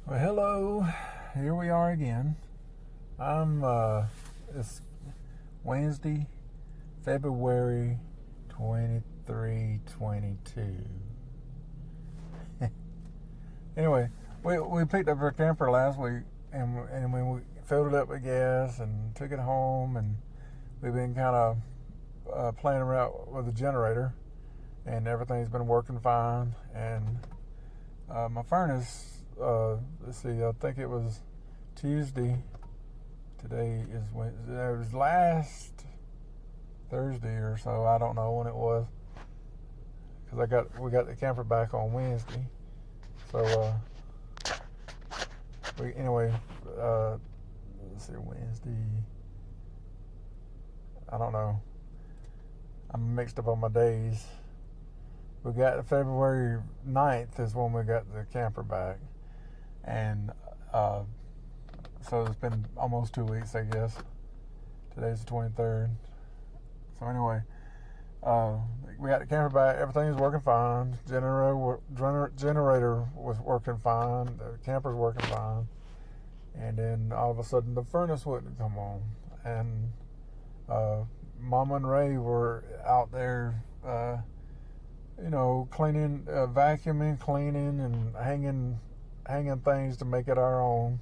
Well, hello. Here we are again. It's Wednesday, February 23, 22. Anyway, we picked up our camper last week, and we filled it up with gas and took it home, and we've been kind of playing around with the generator, and everything's been working fine. And my furnace, let's see, I think it was Tuesday. Today is Wednesday. It was last Thursday or so. I don't know when it was, because we got the camper back on Wednesday. So let's see, Wednesday. I don't know. I'm mixed up on my days. We got February 9th is when we got the camper back. And so it's been almost 2 weeks, I guess. Today's the 23rd. So anyway, we got the camper back. Everything's working fine. Generator was working fine. The camper's working fine. And then all of a sudden the furnace wouldn't come on. And Mama and Ray were out there, cleaning, vacuuming, cleaning, and hanging things to make it our own,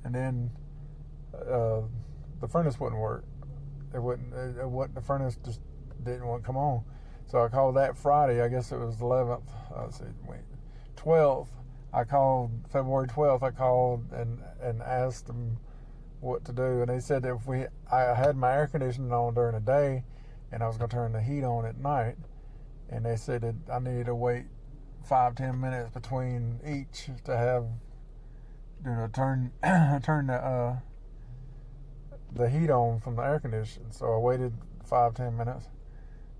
and then the furnace wouldn't work. The furnace just didn't want to come on. So I called that Friday. I guess it was 11th. 12th. I called February 12th. I called and asked them what to do, and they said that I had my air conditioning on during the day, and I was going to turn the heat on at night, and they said that I needed to wait 5-10 minutes between each to have turn the heat on from the air conditioning. So I waited 5-10 minutes.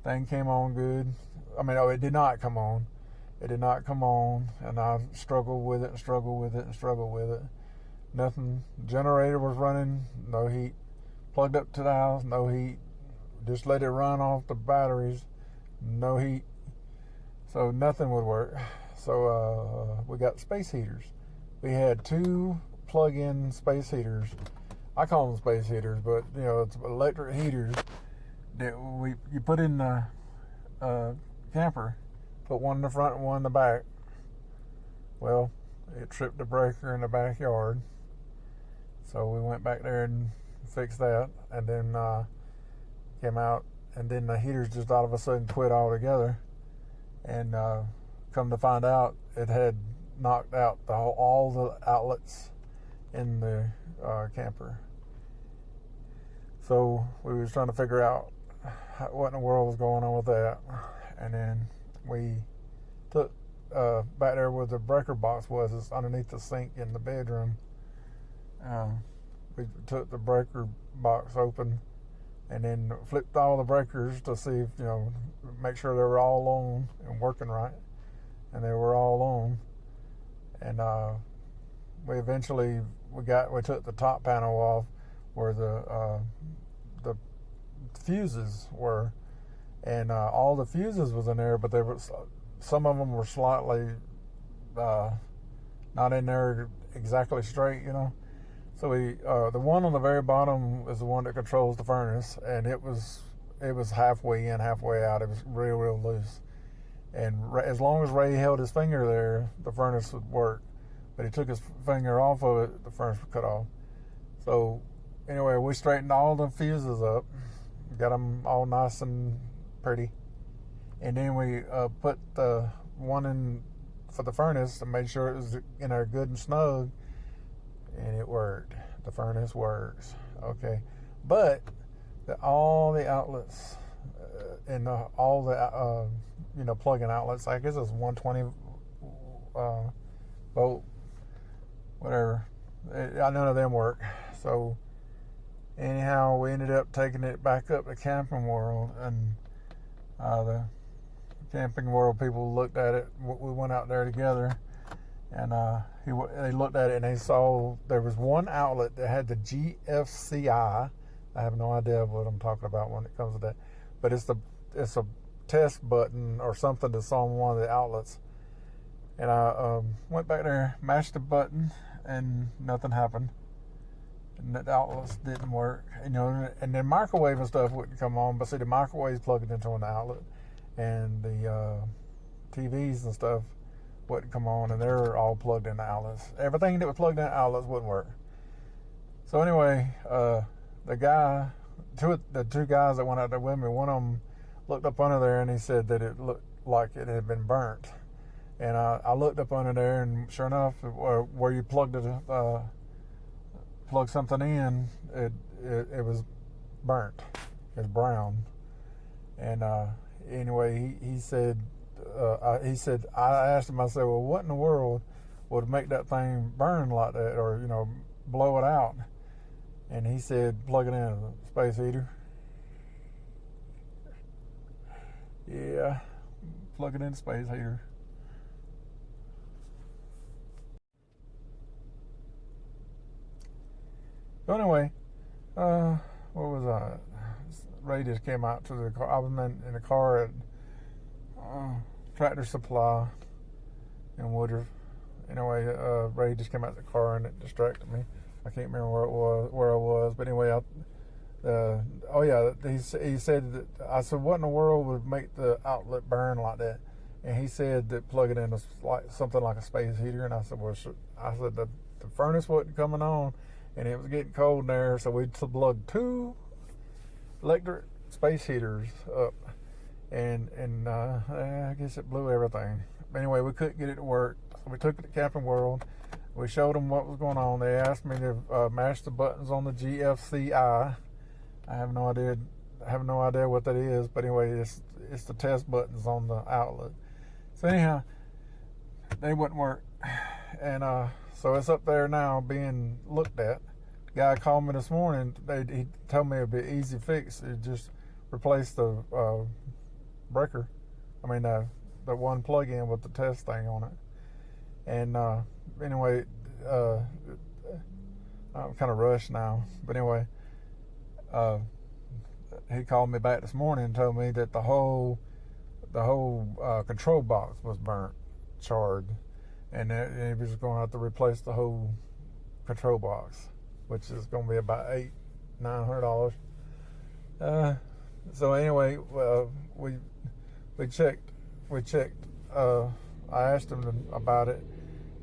Thing came on good. It did not come on. It did not come on, and I struggled with it. Nothing. Generator was running, no heat. Plugged up to the house, no heat. Just let it run off the batteries, no heat. So nothing would work. So we got space heaters. We had 2 plug-in space heaters. I call them space heaters, but it's electric heaters that you put in the camper. Put one in the front and one in the back. Well, it tripped the breaker in the backyard. So we went back there and fixed that, and then came out, and then the heaters just all of a sudden quit altogether. And come to find out, it had knocked out all the outlets in the camper. So we was trying to figure out what in the world was going on with that. And then we took back there where the breaker box was. It's underneath the sink in the bedroom. We took the breaker box open and then flipped all the breakers to see if, make sure they were all on and working right. And they were all on. And we eventually we took the top panel off where the fuses were, and all the fuses was in there, but some of them were slightly not in there exactly straight, So the one on the very bottom is the one that controls the furnace, and it was halfway in, halfway out. It was real loose. And as long as Ray held his finger there, the furnace would work. But he took his finger off of it, the furnace would cut off. So anyway, we straightened all the fuses up, got them all nice and pretty. And then we put the one in for the furnace and made sure it was in there good and snug. And it worked. The furnace works. Okay. But all the outlets and all the plug-in outlets, I guess it's 120 volt, whatever. None of them work. So anyhow, we ended up taking it back up to Camping World, and the Camping World people looked at it. We went out there together, and they looked at it, and they saw there was one outlet that had the GFCI. I have no idea what I'm talking about when it comes to that, but it's a test button or something that's on one of the outlets, And I went back there, mashed the button, and nothing happened. And the outlets didn't work, and the microwave and stuff wouldn't come on. But see, the microwave's plugged into an outlet, and the TVs and stuff wouldn't come on, and they're all plugged into outlets. Everything that was plugged into outlets wouldn't work. So anyway, the two guys that went out there with me, one of them looked up under there and he said that it looked like it had been burnt. And I looked up under there, and sure enough, where you plugged something in, it was burnt. It was brown. And anyway, he said, I asked him, I said, well, what in the world would make that thing burn like that, or blow it out? And he said, plug it in a space heater. Yeah, plug it in a space heater. So anyway, where was I? Ray just came out to the car. I was in the car at Tractor Supply in Woodruff. Anyway, Ray just came out the car and it distracted me. I can't remember where I was, but anyway, he said that, I said, what in the world would make the outlet burn like that? And he said that plug it in something like a space heater. And I said, well, the furnace wasn't coming on, and it was getting cold in there, so we plugged 2 electric space heaters up, and I guess it blew everything. Anyway, we couldn't get it to work, so we took it to Camping World. We showed them what was going on. They asked me to mash the buttons on the GFCI. I have no idea what that is, but anyway, it's the test buttons on the outlet. So anyhow, they wouldn't work, and so it's up there now being looked at. The guy called me this morning. He told me it'd be an easy fix. It just replace the breaker. I mean, the one plug-in with the test thing on it. And anyway, I'm kind of rushed now. But anyway, he called me back this morning and told me that the whole control box was burnt, charred, and he was going to have to replace the whole control box, which is going to be about $900. So anyway, we checked. I asked him about it,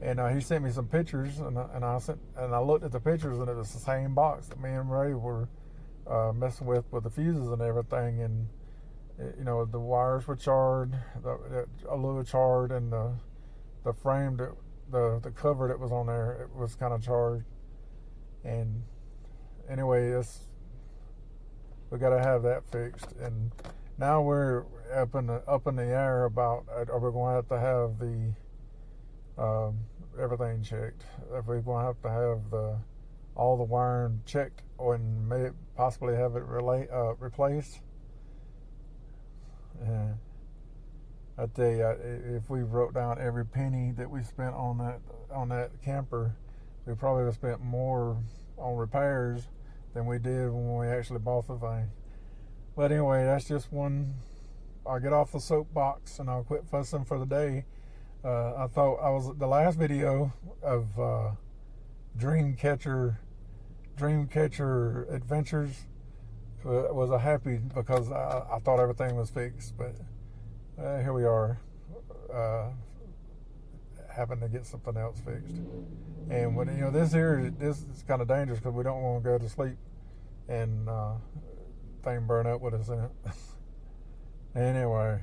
and he sent me some pictures, and I looked at the pictures, and it was the same box that me and Ray were messing with the fuses and everything, and the wires were charred, a little charred, and the frame the cover that was on there, it was kind of charred. And anyway, we got to have that fixed, and now we're up in the air about, are we going to have the everything checked? If we're going to have all the wiring checked, and may possibly have it replaced. I tell you, if we wrote down every penny that we spent on that camper, we probably have spent more on repairs than we did when we actually bought the thing. But anyway, that's just one. I'll get off the soapbox and I'll quit fussing for the day. I thought the last video of Dreamcatcher Adventures was a happy, because I thought everything was fixed, but here we are, having to get something else fixed. And when this is kind of dangerous, because we don't want to go to sleep and thing burn up with us in it. Anyway,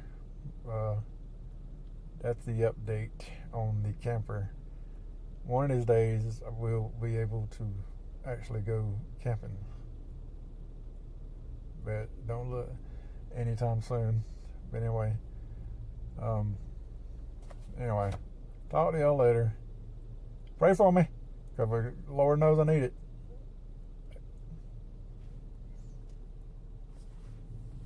that's the update on the camper. One of these days we'll be able to actually go camping, but don't look anytime soon. But anyway, talk to y'all later. Pray for me, because Lord knows I need it.